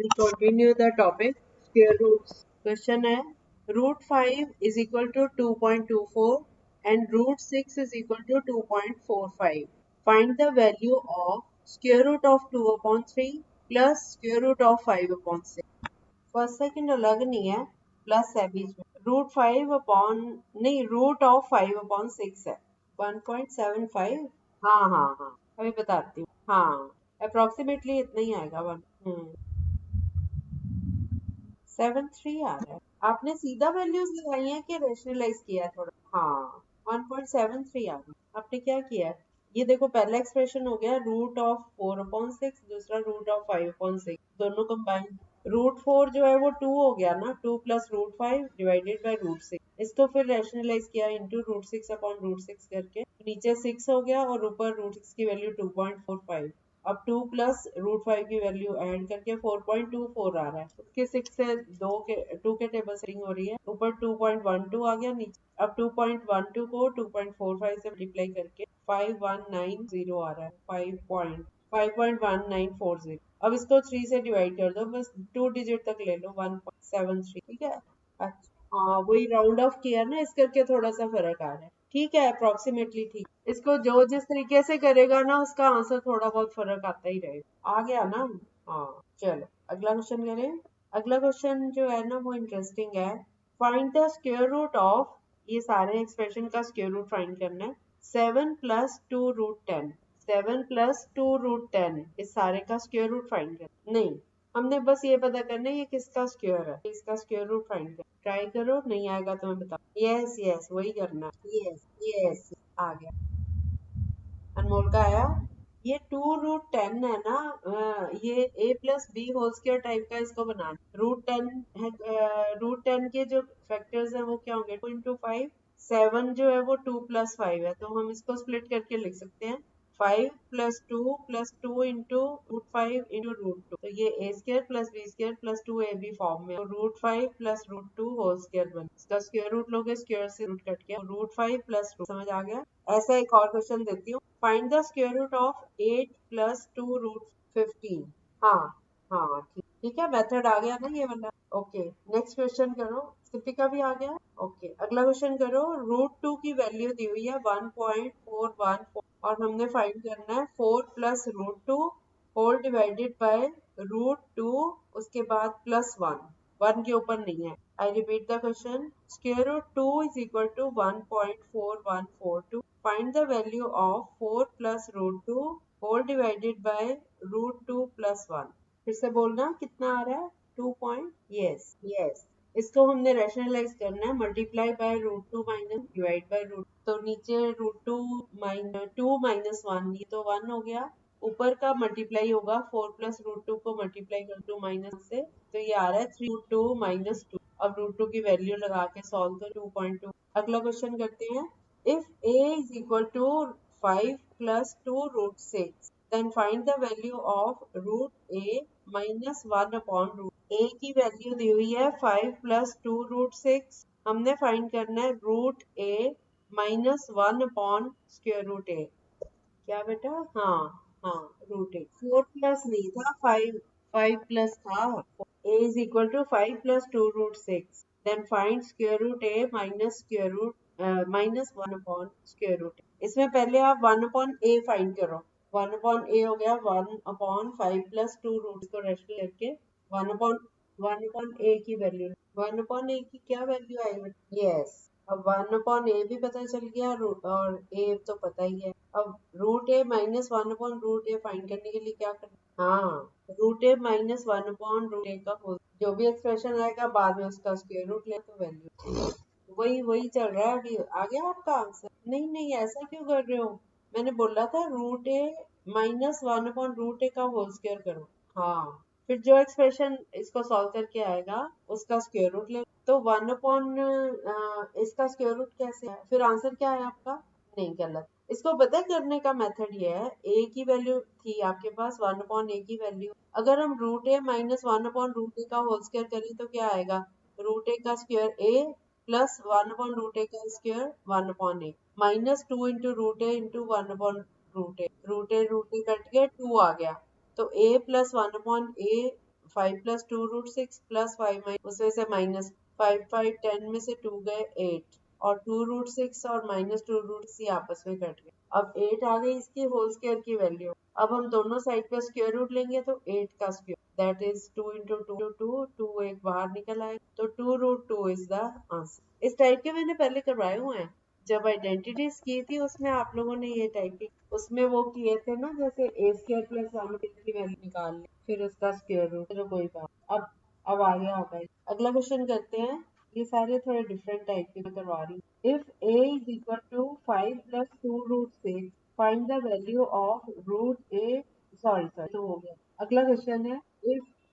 We continue the topic square roots. Question है root 5 is equal to 2.24 and root 6 is equal to 2.45. Find the value of square root of 2 upon 3 plus square root of 5 upon 6. First second अलग नहीं है, plus है बीच में। Root 5 upon नहीं, root of 5 upon 6 है 1.75। हाँ हाँ हाँ, अभी बताती हूँ। हाँ, अप्रोक्सीमेटली इतना ही आएगा 1.73 आ रहा है। आपने सीधा वैल्यूज लगाई है कि रेशनलाइज किया है थोड़ा? हाँ, 1.73 आ रहा है। आपने क्या किया है, ये देखो पहला एक्सप्रेशन हो गया रूट ऑफ 4/6, दूसरा रूट ऑफ 5/6, दोनों कंबाइन। रूट 4 जो है वो 2 हो गया ना, 2 plus root 5 divided by root 6। इसको फिर रैशनलाइज किया इंटू रूट 6 अपॉन रूट 6 करके, नीचे 6 हो गया और ऊपर रूट 6 की वैल्यू 2.45। अब 2 प्लस रूट 5 की वैल्यू ऐड करके 4.24 आ रहा है। उसके 6 से 2 के टेबल से रिंग हो रही है, ऊपर 2.12 आ गया, नीचे अब 2.12 को 2.45 से मल्टीप्लाई करके 5190 आ रहा है, 5.1940। अब इसको 3 से डिवाइड कर दो, बस 2 डिजिट तक ले लो, 1.73। ठीक है, अच्छा हाँ, वही राउंड ऑफ किया ना, इस करके थोड़ा सा फर्क आ रहा है। ठीक है, अप्रोक्सीमेटली ठीक। इसको जो जिस तरीके से करेगा ना, उसका आंसर थोड़ा बहुत फर्क आता ही रहेगा। आ गया ना? हाँ, चलो अगला क्वेश्चन करें। अगला क्वेश्चन जो है ना वो इंटरेस्टिंग है। Find the square root of, ये सारे एक्सप्रेशन का स्क्वायर रूट फाइंड करना है। 7 प्लस 2 रूट 10, 7 प्लस 2 रूट 10, इस सारे का स्क्वायर रूट फाइंड करना। नहीं, हमने बस ये पता करना है ये किसका स्क्वायर है, इसका स्क्वायर रूट फाइंड करना। ट्राई करो, नहीं आएगा तो मैं बता। यस यस, वही करना। यस यस, आ गया। अनमोल का आया। ये 2 रूट 10 है ना, ये a plus B whole square type का इसको बनाना। रूट 10 है, रूट 10 के जो फैक्टर्स हैं वो क्या होंगे, 2 into 5। 7 जो है वो 2 + 5 है, तो हम इसको स्प्लिट करके लिख सकते हैं 5 + 2 + 2 इंटू रूट 5 इंटू रूट 2। तो ये a square plus B square plus 2ab form में, तो root 5 plus root 2 whole square बन, इसका स्क्वायर रूट लोगे, स्क्वायर से रूट कट गया, रूट 5 प्लस रूट। समझ आ गया? ऐसा एक और क्वेश्चन देती हूँ। Find the square root of 8 plus 2 root 15। हाँ हाँ, ठीक ठीक है, मेथड आ गया ना ये वाला। ओके, नेक्स्ट क्वेश्चन करो। स्थिति का भी आ गया। ओके, अगला क्वेश्चन करो। रूट 2 की वैल्यू दी हुई है 1.414 और हमने फाइंड करना है 4 plus root 2 whole divided by root 2, उसके बाद +1, 1 के ऊपर नहीं है। I repeat the question. Square root 2 is equal to 1.4142। Find the value of 4 plus root 2 whole divided by root 2 +1। फिर से बोलना कितना आ रहा है, 2 पॉइंट। यस यस, इसको हमने रैशनलाइज करना है, multiply by root 2 minus divide by root. तो नीचे रूट 2 माइनस 1, ये तो 1 हो गया। ऊपर का मल्टीप्लाई होगा, 4 प्लस रूट 2 को मल्टीप्लाई कर 2 माइनस से, तो ये आ रहा है 3 रूट 2 माइनस 2। अब रूट 2 की वैल्यू लगा के सॉल्व कर 2.2। अगला क्वेश्चन करते हैं। If a is equal to 5 plus 2 root 6, then find the value of root a minus 1 upon root. a की वैल्यू दी हुई है 5 प्लस 2 रूट 6, हमने फाइंड करना है root a minus 1 upon square root a। क्या बेटा? हाँ हाँ, रूट 8। 4 प्लस नहीं था, 5 प्लस था। a is equal to 5 plus 2 root 6, then find square root a minus square root minus 1 upon square root. इसमें पहले आप 1 अपॉन a फाइंड करो। 1 अपॉन a हो गया 1 अपॉन 5 प्लस 2 रूट को रेशनल करके 1 अपॉन a की वैल्यू, 1 अपॉन a की क्या वैल्यू आई? यस, अब 1 अपॉन a भी पता चल गया और a तो पता ही है। अब root a minus 1 upon root a find करने के लिए क्या करना? हाँ, root a minus 1 upon root a का होल, जो भी एक्सप्रेशन आएगा बाद में उसका स्क्वायर रूट ले तो वैल्यू वही वही चल रहा है। अभी आ गया आपका आंसर? नहीं नहीं, ऐसा क्यों कर रहे हो? मैंने बोला था root a minus 1 upon root a का होल स्क्वायर करो। हाँ, फिर जो एक्सप्रेशन इसको सॉल्व करके आएगा उसका स्क्वायर रूट ले, तो 1 अपॉन इसका स्क्वायर रूट कैसे है, फिर आंसर क्या है आपका? नहीं, गलत। इसको पता करने का मेथड ये है, a की वैल्यू थी आपके पास 1 अपॉन a की वैल्यू, अगर हम root a minus 1 upon root a का होल स्क्वायर करें तो क्या आएगा? रूट a का square a plus 1 upon root a का square 1 upon a minus 2 into root a into 1 upon root a cut के 2 आ गया, तो a plus 1 upon a 5 plus 2 root 6 plus 5 उसमें से माइनस 5 5 10 में से 2 गए 8 और 2 रूट 6 और माइनस 2 रूट सी आपस में कट गए। अब 8 आ गई इसकी होल स्क्वायर की वैल्यू। अब हम दोनों साइड पे स्क्वायर रूट लेंगे तो 8 का स्क्वायर दैट इज 2 इंटू 2 2 एक बाहर निकल आए तो 2 रूट 2 इज द आंसर। इस टाइप के मैंने पहले करवाए हुए हैं। जब आइडेंटिटीज की थी उसमें आप लोगों ने ये टाइप की उसमें वो किए थे ना, जैसे ए स्क्वायर प्लस 1 की वैल्यू निकाल ली फिर उसका स्क्वायर रूट, चलो कोई बात। अब आ गया होगा। अगला क्वेश्चन करते हैं। ये सारे थोड़े डिफरेंट टाइप के मैं करवा रही हूँ। If a is equal to 5 plus 2 root 6 find the value of root a। Sorry तो हो गया। अगला क्वेश्चन है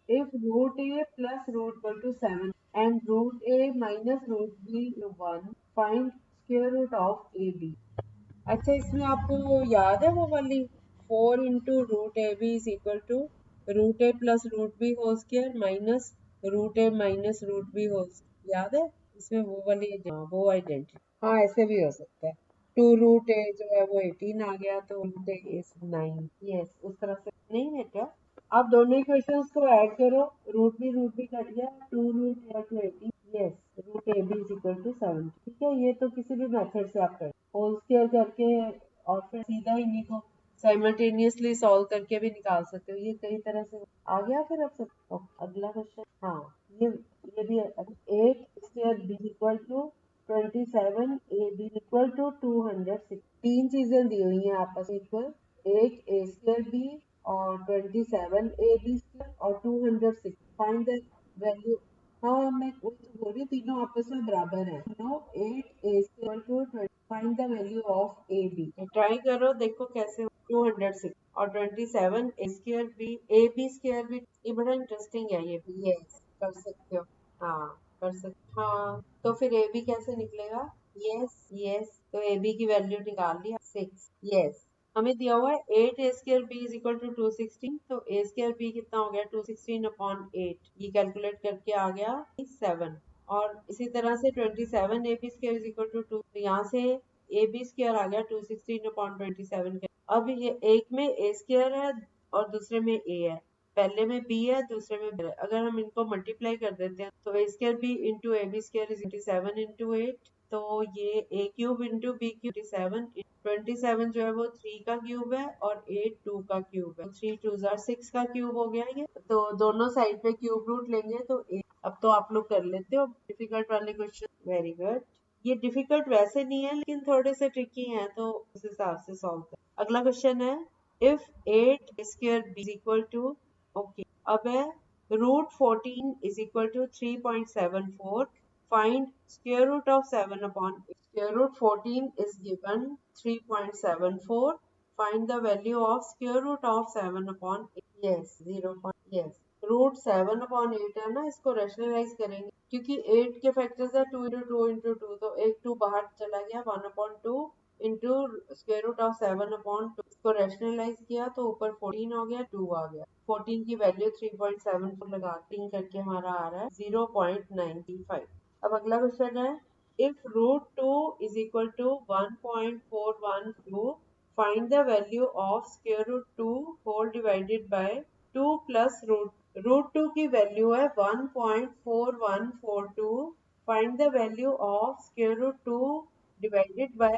if root a plus root equal to 7 and root a minus root b 1 find square root of ab। अच्छा, इसमें आपको याद है वो वाली 4 into root A B is equal to root A plus root B whole square minus root A minus root B whole square, याद है? इसमें वो वाली वो आइडेंटिटी। हाँ, ऐसे भी हो सकता है। 2 रूट ए जो है वो 18 आ गया तो रूट ए इज 9। यस, उस तरह से नहीं बेटा। आप दोनों इक्वेशंस को ऐड करो, रूट भी कट गया, 2 root two 18। Yes, root A B is equal to 7। ठीक है, ये तो किसी भी मेथड से आप कर होल स्क्वायर करके और फिर सीधा इन्हीं को साइमल्टेनियसली सॉल्व करके भी निकाल सकते हो। ये कई तरह से आ गया। फिर अब सब अगला क्वेश्चन। हाँ, ये भी 8 square B equal to 27 A B equal to 206। तीन चीजें दी हुई हैं आपस में इक्वल, 8 ए स्क्वायर बी और 27 ए बी स्क्वायर और 206। Find the value. हाँ, मैं वही तो बोल रही हूँ, तीनों आपस में बराबर है। No 8 a equal to find the value of a b. Try करो, देखो कैसे। 206 और 27 a square b a B square b, ये बड़ा इंटरेस्टिंग है ये भी। यस, कर सकते हो। हाँ, कर सकते। हाँ, तो फिर ए बी कैसे निकलेगा? यस यस, तो ए बी की वैल्यू निकाल लिया 6। यस, हमें दिया हुआ है 8 a square B is equal to 216, तो ए स्क्वायर बी कितना हो गया? 216 अपॉन 8, ये कैलकुलेट करके आ गया 7। और इसी तरह से 27 A B square is equal to 2, तो यहाँ से ए बी स्क्वायर आ गया 216 अपॉन 27। अब ये एक में ए स्क्वायर है और दूसरे में ए है, पहले में बी है दूसरे में बी है। अगर हम इनको मल्टीप्लाई कर देते हैं तो a square b into a B square is 27 into 8, तो ये a cube into b cube 27 जो है वो 3 का क्यूब है और 8 2 का क्यूब है। 3 2 6 का क्यूब हो गया ये। तो दोनों साइड पे क्यूब रूट लेंगे तो 8। अब तो आप लोग कर लेते हो डिफिकल्ट वाले क्वेश्चन। Very good. ये डिफिकल्ट वैसे नहीं है लेकिन थोड़े से ट्रिकी हैं, तो उस हिसाब से सॉल्व कर। अगला क्वेश्चन है if 8 square B is equal to, okay, अब है root 14 is equal to 3.74 find square root of 7 upon square root 14 is given 3.74 find the value of square root of 7 upon 8। yes 0 yes root 7 upon 8 है ना, इसको rationalise करेंगे क्योंकि 8 के factors है 2 into 2 into 2, तो एक 2 बाहर चला गया, 1 upon 2 into square root of 7 upon 2। इसको रैशनलाइज किया तो ऊपर 14 हो गया, 2 आ गया। 14 की वैल्यू 3.74 लगाती करके हमारा आ रहा है 0.95। अब अगला क्वेश्चन है if root 2 is equal to 1.412 find the value of square root 2 whole divided by 2 plus root 2 की वैल्यू है 1.4142 find the value of square root 2 divided by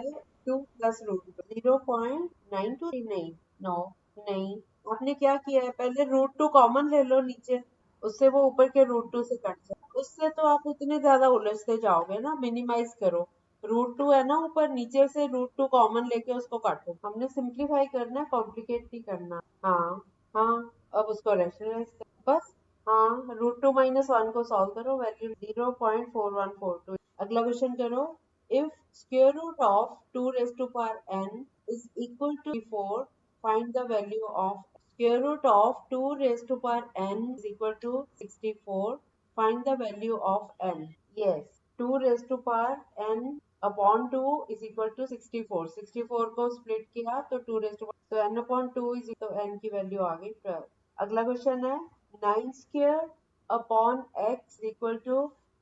2 plus root 0.92। नहीं, नो, नहीं, आपने क्या किया है, पहले रूट 2 कॉमन ले लो नीचे, उससे वो ऊपर के रूट 2 से कट जाए। उससे तो आप उतने ज्यादा उलझते जाओगे ना, मिनिमाइज करो। रूट 2 है ना ऊपर, नीचे से रूट 2 कॉमन लेके उसको काटो। हमने सिंप्लीफाई करना है, कॉम्प्लिकेट नहीं करना। हाँ हाँ, अब उसको रैशनलाइज कर बस। हाँ, रूट 2 माइनस 1 को सॉल्व करो, वैल्यू 0.4142। अगला क्वेश्चन करो if square root of 2 raised to power n is equal to 4 find the value of square root of 2 raised to power n is equal to 64 find the value of n। yes, 2 raised to power n upon 2 is equal to 64। 64 को split किया तो 2 raised to power, तो n upon 2 is तो n की value आ गई 12। अगला question है 9 square upon x equal to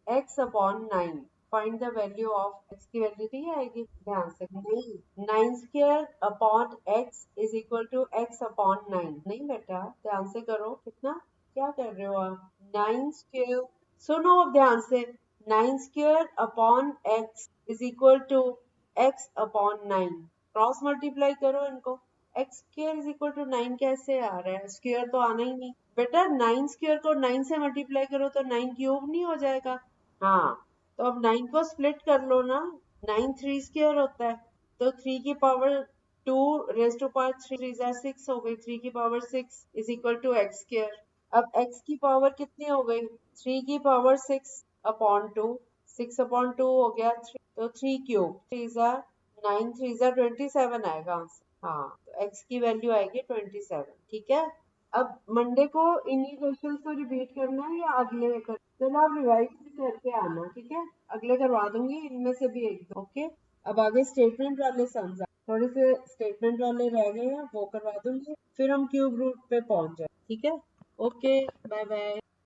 x upon 9 find the value of x की वैल्यू नहीं आएगी, ध्यान से। नहीं, 9 square upon x is equal to x upon 9, नहीं बेटा, ध्यान से करो। कितना क्या कर रहे हो आप? 9 स्क्वायर, सुनो अब ध्यान से, 9 square upon X is equal to X upon 9। Cross multiply करो इनको। X square is equal to 9 कैसे आ रहा है? स्क्वायर तो आना ही नहीं बेटा। 9 स्क्वायर को 9 से मल्टीप्लाई करो तो 9 क्यूब नहीं हो जाएगा? हाँ, तो अब 9 को स्प्लिट कर लो ना। 9 3 स्क्वायर होता है, तो 3 की पावर 2 रेज टू पावर 3 जार 6 हो गई। 3 की power 6 is equal to X square. अब x की पावर कितनी हो गई? 3 की पावर 6 अपॉन 2। 6 अपॉन 2 हो गया 3, तो 3 क्यूब 3 जार 9, 3 जार 27 आएगा आंसर। हाँ, तो x की वैल्यू आएगी 27। ठीक है। अब मंडे को इन्हीं क्वेश्चन को रिपीट करना है या अगले कर? चलो आप रिवाइज भी करके आना, ठीक है? अगले करवा दूंगी इनमें से भी एक दो। ओके। अब आगे स्टेटमेंट वाले समझा, थोड़े से स्टेटमेंट वाले रह गए हैं वो करवा दूंगी, फिर हम क्यूब रूट पे पहुंच जाए। ठीक है। Okay, bye bye.